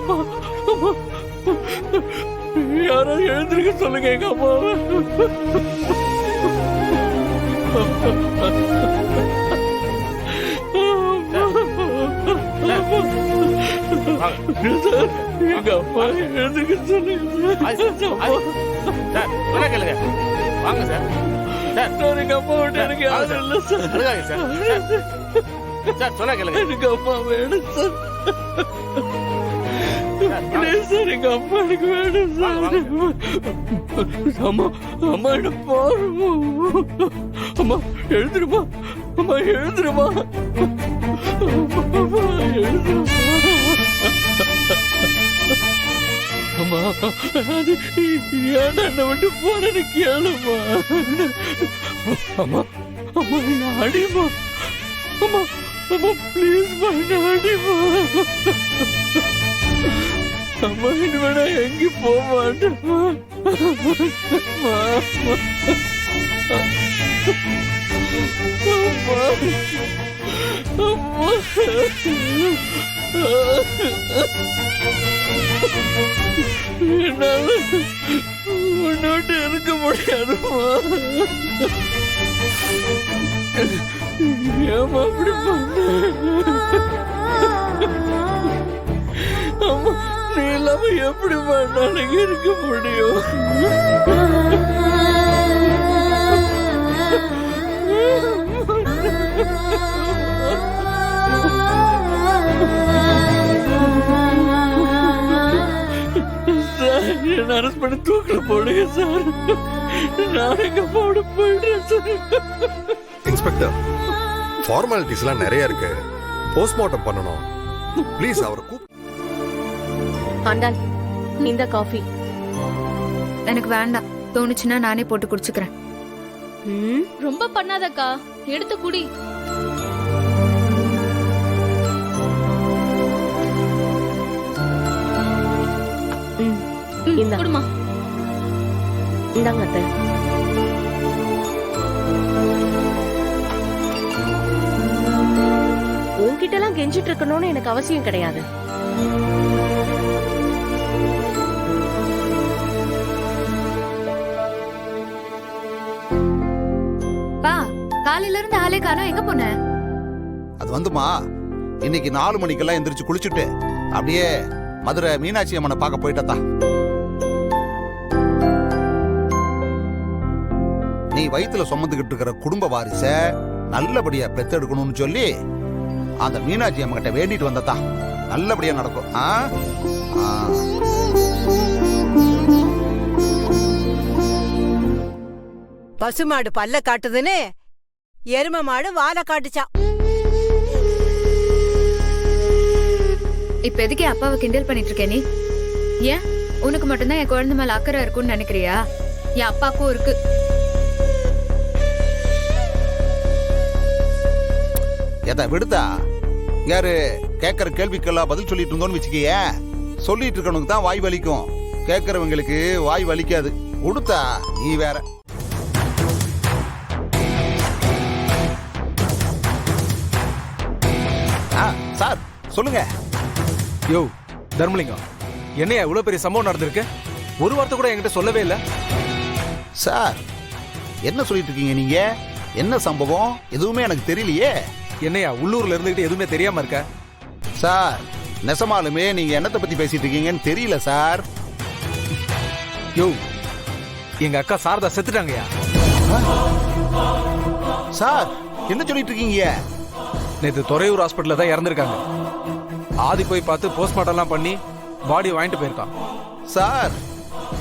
அம்மா அம்மா யாரோ எழுந்திருக்க சொல்லுங்க எங்க அம்மாவை. எங்க அப்பா எழுந்திருக்க சொல்லுங்க. வாங்க சார். சார் எங்க அப்பா விட்டு எனக்கு யாரும் இல்லை சார். சார் சொன்னா கேளுங்க. எனக்கு அப்பா வேணும் சார். சார் எங்க அப்பா எனக்கு வேணும் சார். அம்மா அம்மா என்ன பாருமா. அம்மா எழுதுருமா. அம்மா எழுதுருமா. எழுதுருமா. அம்மா அது ஏன் என்னை விட்டு போறேன்னு கேளுமா. அம்மா அம்மா என்ன அடிமா. அம்மா அம்மா ப்ளீஸ் என்ன அடிமா. அம்மா இனிமே நான் எங்கேயும் போக மாட்டேம்மா. என்னால உன்னோட்டு இருக்க முடியாதுமா. ஏமா அப்படி பண்ண. அம்மா நீ இல்லாம எப்படி பண்ணாலும் இருக்க முடியும். சார் என்ன அரெஸ்ட் பண்ணி தூக்கில போடுங்க சார். நான் எங்க போட போயிடுறேன் சார். இன்ஸ்பெக்டர் ஃபார்மாலிட்டிஸ் எல்லாம் நிறைய இருக்கு. போஸ்ட்மார்ட்டம் பண்ணணும். ப்ளீஸ் அவரை ஆண்டாள் இந்த காஃபி எனக்கு வேண்டாம். தோணுச்சுன்னா நானே போட்டு குடிச்சுக்கிறேன். ரொம்ப பண்ணாதக்கா, எடுத்து குடி. குடுமா. இந்தாங்க அத்தை. உன்கிட்ட எல்லாம் கெஞ்சிட்டு இருக்கணும்னு எனக்கு அவசியம் கிடையாது. காலையில இருந்து ஆளே காணோம். எங்க போன? அது வந்துமா, இன்னைக்கு 4 மணிக்கெல்லாம் எந்திரிச்சு குளிச்சுட்டு அப்படியே மதுரை மீனாட்சி அம்மனை பார்க்க போயிட்டா. நீ வயித்துல சுமந்துகிட்டு இருக்கிற குடும்ப வாரிச நல்லபடியா பெத்தெடுக்கணும்னு சொல்லி அந்த மீனாட்சி அம்மன் கிட்ட வேண்டிட்டு வந்ததா. நல்லபடியா நடக்கும். பசுமாடு பல்ல காட்டுதுன்னு எரும மாடு வாழை காட்டுச்சான். இப்ப எதுக்கே அப்பாவை கிண்டல் பண்ணிட்டு இருக்கே நீ? ஏன் உனக்கு மட்டும்தான் என் குழந்தை மேல அக்கறை இருக்கும்னு நினைக்கிறியா? என் அப்பாக்கும் இருக்கு. எதை விடுதா? யாரு கேட்கற கேள்விக்கெல்லாம் பதில் சொல்லிட்டு இருந்தோன்னு வச்சுக்கிய. சொல்லிட்டு இருக்கவனுக்கு தான் வாய் வலிக்கும், கேட்கறவங்களுக்கு வாய் வலிக்காது. உடுத்தா நீ வேற. சார் சொல்லுங்க. யோ தர்மலிங்கம், என்னையா இவ்வளவு பெரிய சம்பவம் நடந்திருக்கு? ஒரு வார்த்தை கூட என்கிட்ட சொல்லவே இல்லை. சார் என்ன சொல்லிட்டு இருக்கீங்க நீங்க? என்ன சம்பவம்? எதுவுமே எனக்கு தெரியலையே. என்னையா உள்ளூர்ல இருந்துகிட்டு எதுவுமே தெரியாம இருக்க? சார் நெசமாலுமே நீங்க என்னத்தை பத்தி பேசிட்டு இருக்கீங்கன்னு தெரியல சார். யோ எங்க அக்கா சாரதா செத்துட்டாங்கயா. சார் என்ன சொல்லிட்டு இருக்கீங்க? நேற்று துறையூர் ஹாஸ்பிட்டல்ல தான் இறந்துருக்காங்க. ஆதி போய் பார்த்து போஸ்ட்மார்ட்டம் எல்லாம் பண்ணி பாடி வாங்கிட்டு போயிருக்கான். சார்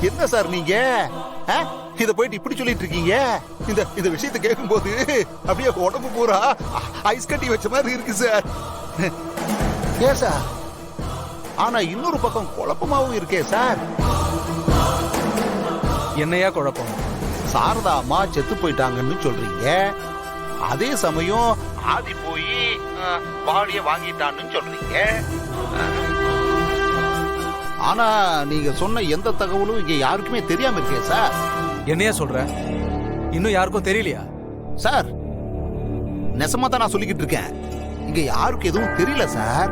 என்ன சார் நீங்க இத போயிட்டு இப்படி சொல்லிட்டு இருக்கீங்க? இந்த விஷயத்தை கேட்கும் போது அப்படியே உடம்பு பூரா ஐஸ் கட்டி வச்ச மாதிரி இருக்கு சார். ஏன் சார்? ஆனா இன்னொரு பக்கம் குழப்பமாவும் இருக்கே சார். என்னையா குழப்பம்? சாரதா அம்மா செத்து போயிட்டாங்கன்னு சொல்றீங்க, அதே சமயம் ஆதி போய் பாடிய வாங்கிட்டான்னு சொல்றீங்க. ஆனா நீங்க சொன்ன எந்த தகவலும் இங்க யாருக்குமே தெரியாம இருக்கே சார். என்னையா சொல்ற? இன்னும் யாருக்கும் தெரியலையா? சார் நெசமா தான் நான் சொல்லிக்கிட்டு இருக்கேன். இங்க யாருக்கு எதுவும் தெரியல சார்.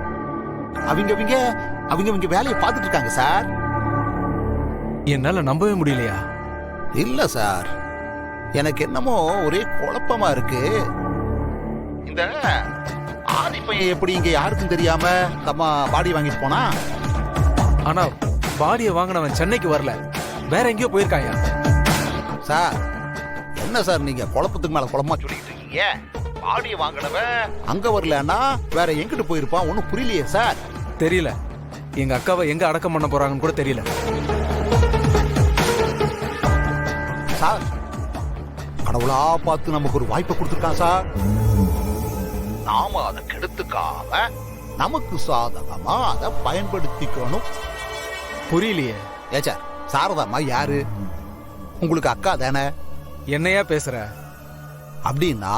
அவங்க அவங்க வேலையை பார்த்துட்டு இருக்காங்க சார். என்னால நம்பவே முடியலையா? இல்ல சார், எனக்கு என்னமோ ஒரே குழப்பமா இருக்கு. இந்த ஆதி பையன் எப்படி இங்க யாருக்கும் தெரியாம நம்ம பாடி வாங்கிட்டு போனா? ஆனா பாடியை வாங்கினவன் சென்னைக்கு வரல, வேற எங்கேயோ போயிருக்காயா? சார் என்ன சார் நீங்க குழப்பத்துக்கு மேல குழப்பமா சொல்லிட்டு இருக்கீங்க? பாடியை வாங்கினவன் அங்க வரலன்னா வேற எங்கிட்டு போயிருப்பான்? ஒன்னும் புரியலையே சார். தெரியல, எங்க அக்காவை எங்க அடக்கம் பண்ண போறாங்கன்னு கூட தெரியல. சார் கடவுளா பார்த்து நமக்கு ஒரு வாய்ப்பை கொடுத்துருக்கான் சார். நாம அதை கெடுத்துக்காம நமக்கு சாதகமா அதை பயன்படுத்திக்கணும். புரியலையே. ஏச்சா சாரதாம்மா யாரு? உங்களுக்கு அக்கா தானே? என்னையா பேசுற? அப்படின்னா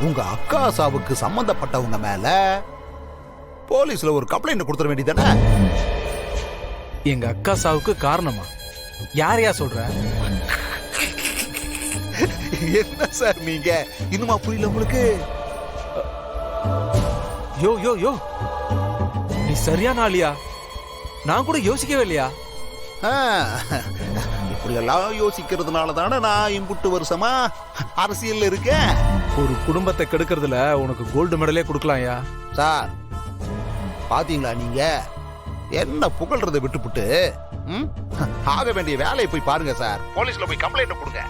உங்க அக்கா சாவுக்கு சம்பந்தப்பட்டவங்க மேல போலீஸ்ல ஒரு கம்ப்ளைண்ட் கொடுத்துட வேண்டியதானே? எங்க அக்கா சாவுக்கு காரணமா? யாரையா சொல்ற? என்ன சார் நீங்க இன்னுமா புரியல உங்களுக்கு? யோ யோ யோ, நீ சரியான ஆளியா? நான் கூட யோசிக்கவே இல்லையா? இப்படி எல்லாம் யோசிக்கிறதுனால தானே நான் இம்புட்டு வருஷமா அரசியல்ல இருக்கேன். ஒரு குடும்பத்தை கெடுக்கிறதுல உனக்கு கோல்டு மெடலே கொடுக்கலாம்யா. சார் பாத்தீங்களா நீங்க என்ன புகழ்றதை விட்டுப்புட்டு ஆக வேண்டிய வேலையை போய் பாருங்க சார். போலீஸ்ல போய் கம்ப்ளைண்ட் கொடுங்க.